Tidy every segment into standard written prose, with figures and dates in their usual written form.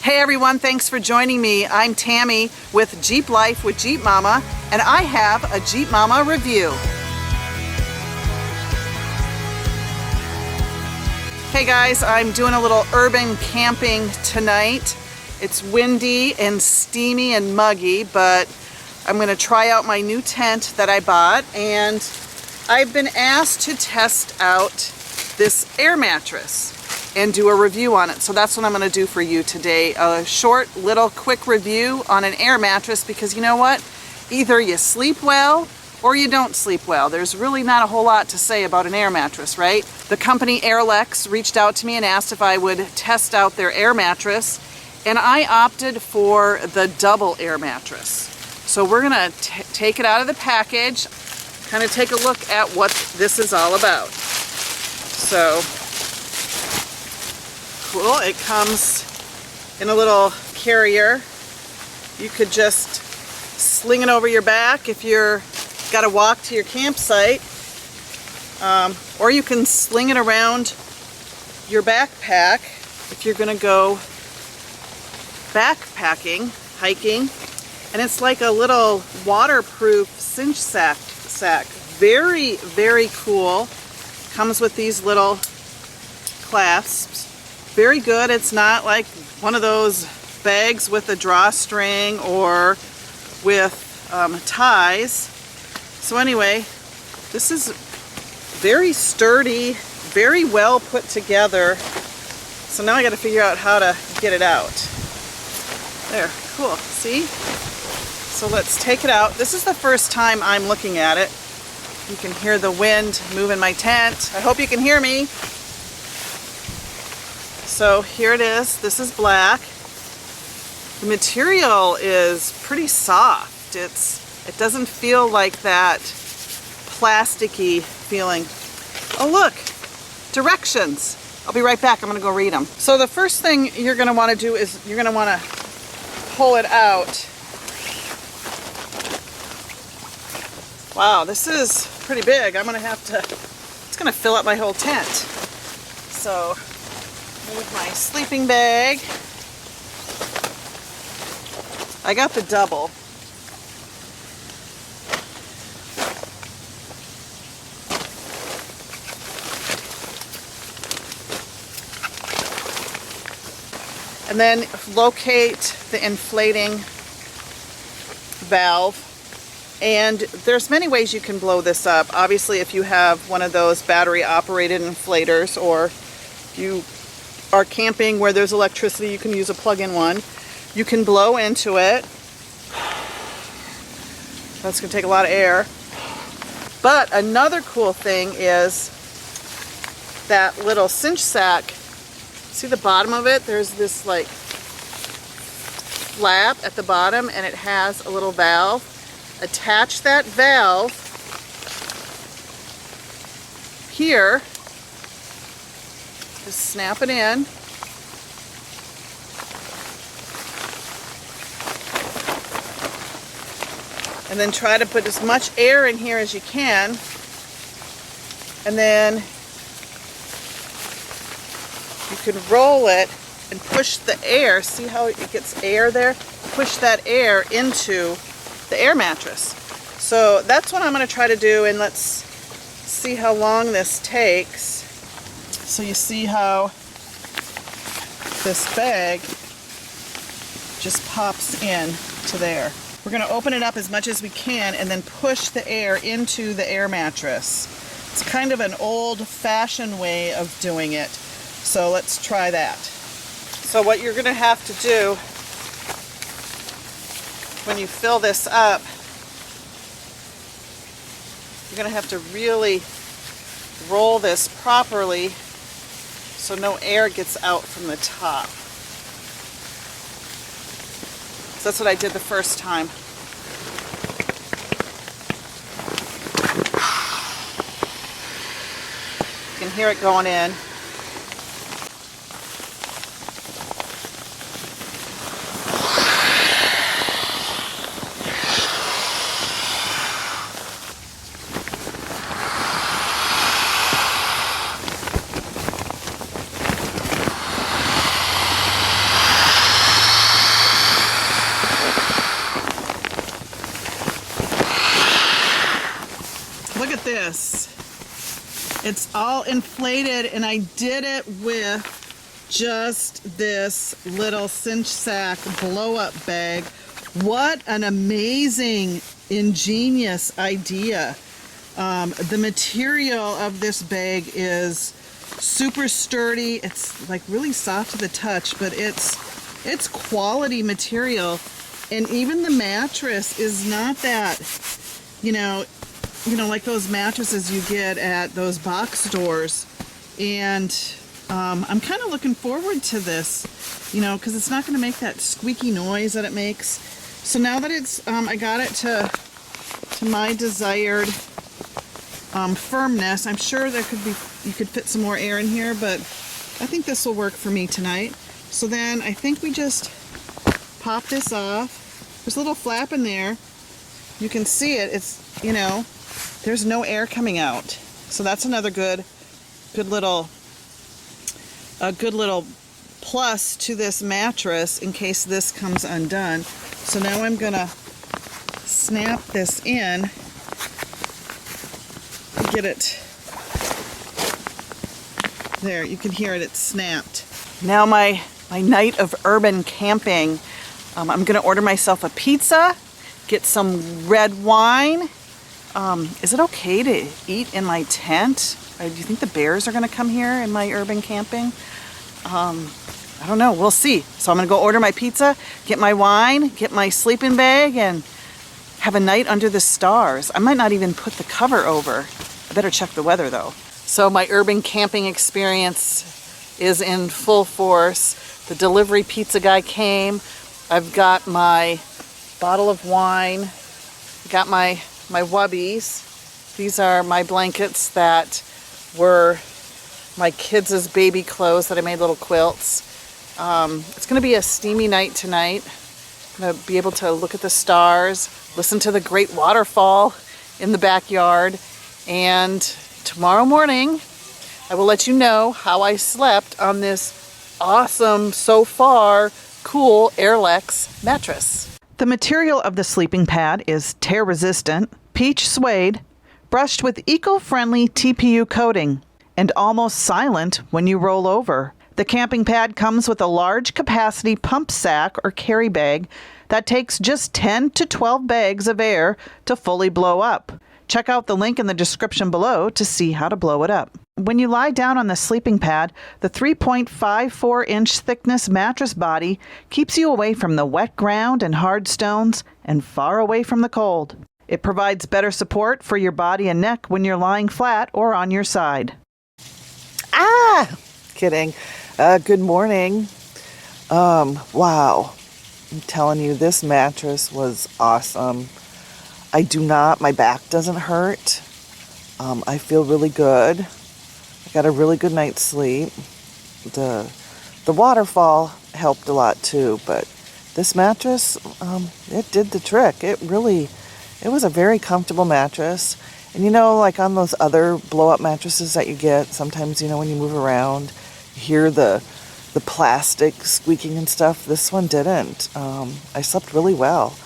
Hey everyone, thanks for joining me. I'm Tammy with Jeep Life with Jeep Momma, and I have a Jeep Momma review. Hey guys, I'm doing a little urban camping tonight. It's windy and steamy and muggy, but I'm going to try out my new tent that I bought, and I've been asked to test out this air mattress and do a review on it. So that's what I'm going to do for you today. A short, little, quick review on an air mattress, because you know what? Either you sleep well or you don't sleep well. There's really not a whole lot to say about an air mattress, right? The company Airelax reached out to me and asked if I would test out their air mattress, and I opted for the double air mattress. So we're gonna take it out of the package, kind of take a look at what this is all about. So, cool, it comes in a little carrier. You could just sling it over your back if you're got to walk to your campsite, or you can sling it around your backpack if you're going to go backpacking, hiking. And it's like a little waterproof cinch sack. Very, very cool. Comes with these little clasps. Very good. It's not like one of those bags with a drawstring or with ties. So anyway, this is very sturdy, very well put together. So now I got to figure out how to get it out. There, cool. See? So let's take it out. This is the first time I'm looking at it. You can hear the wind moving my tent. I hope you can hear me. So here it is. This is black. The material is pretty soft. It doesn't feel like that plasticky feeling. Oh look, directions. I'll be right back. I'm going to go read them. So the first thing you're going to want to do is you're going to want to pull it out. Wow, this is pretty big. I'm going to have to, it's going to fill up my whole tent. So move my sleeping bag. I got the double. And then locate the inflating valve. And there's many ways you can blow this up. Obviously, if you have one of those battery operated inflators, or you are camping where there's electricity, you can use a plug-in one. You can blow into it. That's going to take a lot of air. But another cool thing is that little cinch sack. See the bottom of it? There's this like flap at the bottom, and it has a little valve. Attach that valve here. Just snap it in. And then try to put as much air in here as you can. And then you can roll it and push the air. See how it gets air there? Push that air into the air mattress. So that's what I'm going to try to do, and let's see how long this takes. So you see how this bag just pops in to there. We're going to open it up as much as we can and then push the air into the air mattress. It's kind of an old-fashioned way of doing it. So let's try that. So what you're going to have to do when you fill this up, you're going to have to really roll this properly so no air gets out from the top. So that's what I did the first time. You can hear it going in. this. It's all inflated, and I did it with just this little Cinch sack blow-up bag. What an amazing, ingenious idea. The material of this bag is super sturdy. It's like really soft to the touch, but it's quality material. And even the mattress is not that, you know, like those mattresses you get at those box stores. And I'm kind of looking forward to this, you know, because it's not going to make that squeaky noise that it makes. So now that it's, I got it to my desired firmness, I'm sure there could be, you could fit some more air in here, but I think this will work for me tonight. So then I think we just pop this off. There's a little flap in there. You can see it. It's, you know, there's no air coming out. So that's another good little plus to this mattress in case this comes undone. So now I'm gonna snap this in to get it there. You can hear it, it's snapped. Now my night of urban camping, I'm gonna order myself a pizza, get some red wine. Is it okay to eat in my tent? Do you think the bears are gonna come here in my urban camping? I don't know, we'll see. So I'm gonna go order my pizza, get my wine, get my sleeping bag, and have a night under the stars. I might not even put the cover over. I better check the weather though. So my urban camping experience is in full force. The delivery pizza guy came. I've got my bottle of wine, got my wubbies. These are my blankets that were my kids' baby clothes that I made little quilts. It's gonna be a steamy night tonight. I'm gonna be able to look at the stars, listen to the great waterfall in the backyard, and tomorrow morning I will let you know how I slept on this awesome, so far, cool Airelax mattress. The material of the sleeping pad is tear resistant, peach suede, brushed with eco-friendly TPU coating, and almost silent when you roll over. The camping pad comes with a large capacity pump sack or carry bag that takes just 10 to 12 bags of air to fully blow up. Check out the link in the description below to see how to blow it up. When you lie down on the sleeping pad, the 3.54-inch thickness mattress body keeps you away from the wet ground and hard stones and far away from the cold. It provides better support for your body and neck when you're lying flat or on your side. Kidding. Good morning. Wow. I'm telling you, this mattress was awesome. My back doesn't hurt. I feel really good. I got a really good night's sleep. The waterfall helped a lot too, but this mattress, it did the trick. It was a very comfortable mattress. And you know, like on those other blow-up mattresses that you get, sometimes, you know, when you move around, you hear the plastic squeaking and stuff. This one didn't. I slept really well.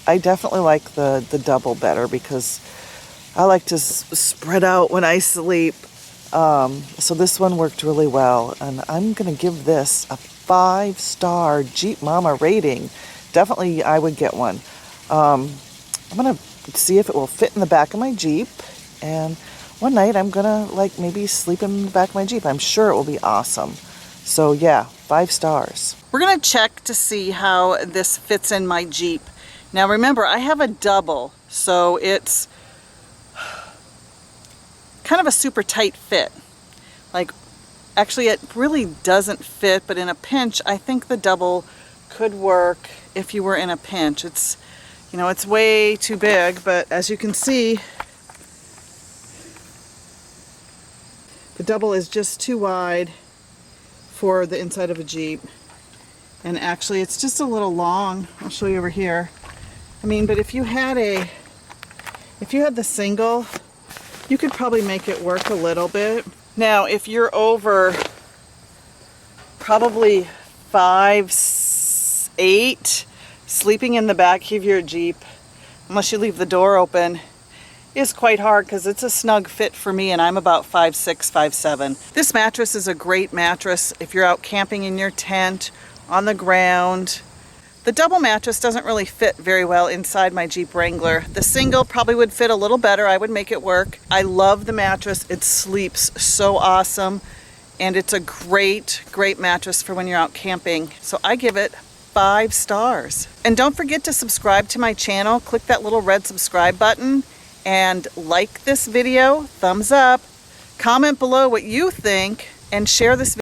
I definitely like the double better because I like to spread out when I sleep. So this one worked really well, and I'm gonna give this a 5-star Jeep Momma rating. Definitely, I would get one. I'm gonna see if it will fit in the back of my Jeep, and one night I'm gonna like maybe sleep in the back of my Jeep. I'm sure it will be awesome. So yeah, 5 stars. We're gonna check to see how this fits in my Jeep. Now remember, I have a double, so it's kind of a super tight fit. Like, actually it really doesn't fit, but in a pinch, I think the double could work if you were in a pinch. It's, you know, it's way too big, but as you can see, the double is just too wide for the inside of a Jeep. And actually it's just a little long. I'll show you over here. I mean, but if you had the single, you could probably make it work a little bit. Now, if you're over probably 5'8", sleeping in the back of your Jeep, unless you leave the door open, is quite hard because it's a snug fit for me and I'm about 5'6", 5'7". This mattress is a great mattress if you're out camping in your tent, on the ground. The double mattress doesn't really fit very well inside my Jeep Wrangler. The single probably would fit a little better. I would make it work. I love the mattress. It sleeps so awesome. And it's a great, great mattress for when you're out camping. So I give it 5 stars. And don't forget to subscribe to my channel. Click that little red subscribe button and like this video. Thumbs up. Comment below what you think and share this video.